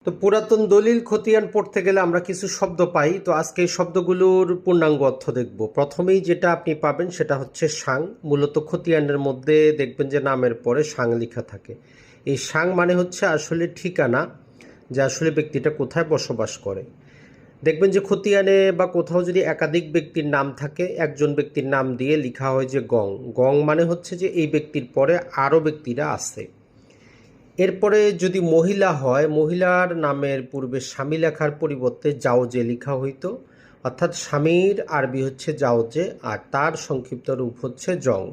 তো পুরাতন দলিল খতিয়ান পড়তে গেলে আমরা কিছু শব্দ পাই। তো আজকে এই শব্দগুলোর পূর্ণাঙ্গ অর্থ দেখব। প্রথমেই যেটা আপনি পাবেন সেটা হচ্ছে সাং। মূলত খতিয়ানের মধ্যে দেখবেন যে নামের পরে সাং লেখা থাকে। এই সাং মানে হচ্ছে আসলে ঠিকানা, যে আসলে ব্যক্তিটা কোথায় বসবাস করে। দেখবেন যে খতিয়ানে বা কোথাও যদি একাধিক ব্যক্তির নাম থাকে, একজন ব্যক্তির নাম দিয়ে লেখা হয় যে গং। গং মানে হচ্ছে যে এই ব্যক্তির পরে আরও ব্যক্তিরা আছে। এরপরে যদি মহিলা হয়, মহিলার নামের পূর্বে স্বামী লেখার পরিবর্তে জাওজে লেখা হইতো, অর্থাৎ স্বামীর আরবি হচ্ছে জাওজে আর তার সংক্ষিপ্ত রূপ হচ্ছে জং।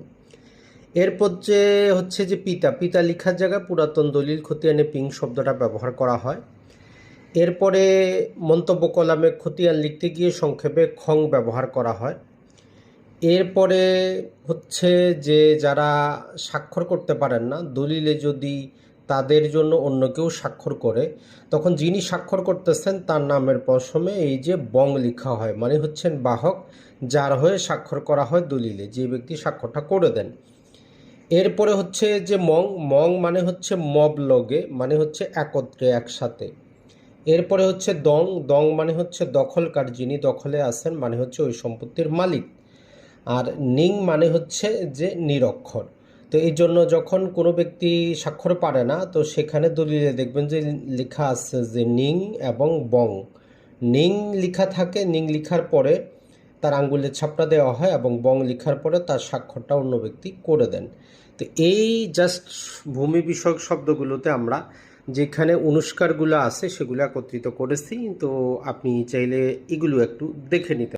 এরপর যে হচ্ছে যে পিতা, পিতা লেখার জায়গায় পুরাতন দলিল খতিয়ানে পিং শব্দটা ব্যবহার করা হয়। এরপরে মন্তব্য কলামে খতিয়ান লিখতে গিয়ে সংক্ষেপে খং ব্যবহার করা হয়। এরপরে হচ্ছে যে যারা স্বাক্ষর করতে পারেন না, দলিলে যদি তাদের জন্য অন্য কেউ স্বাক্ষর করে, তখন যিনি স্বাক্ষর করতেছেন তার নামের প্রথমে এই যে বং লেখা হয়, মানে হচ্ছেন বাহক, যার হয়ে স্বাক্ষর করা হয় দলিলে, যে ব্যক্তি স্বাক্ষরটা করে দেন। এরপরে হচ্ছে যে মং, মং মানে হচ্ছে মব লগে, মানে হচ্ছে একত্রে একসাথে। এরপরে হচ্ছে দং, দং মানে হচ্ছে দখলকার, যিনি দখলে আছেন, মানে হচ্ছে ওই সম্পত্তির মালিক। আর নিং মানে হচ্ছে যে নিরক্ষর। তো এই জন্য যখন কোনো ব্যক্তি স্বাক্ষর পারে না, তো সেখানে দলিলে দেখবেন যে লেখা আছে যে নিং এবং বং। নিং লেখা থাকে, নিং লেখার পরে তার আঙ্গুলের ছাপটা দেওয়া হয় এবং বং লেখার পরে তার স্বাক্ষরটা অন্য ব্যক্তি করে দেন। তো এই জাস্ট ভূমি বিষয়ক শব্দগুলোতে আমরা যেখানে অনুষ্কারগুলো আছে সেগুলো একত্রিত করেছি। তো আপনি চাইলে এগুলো একটু দেখে নিতে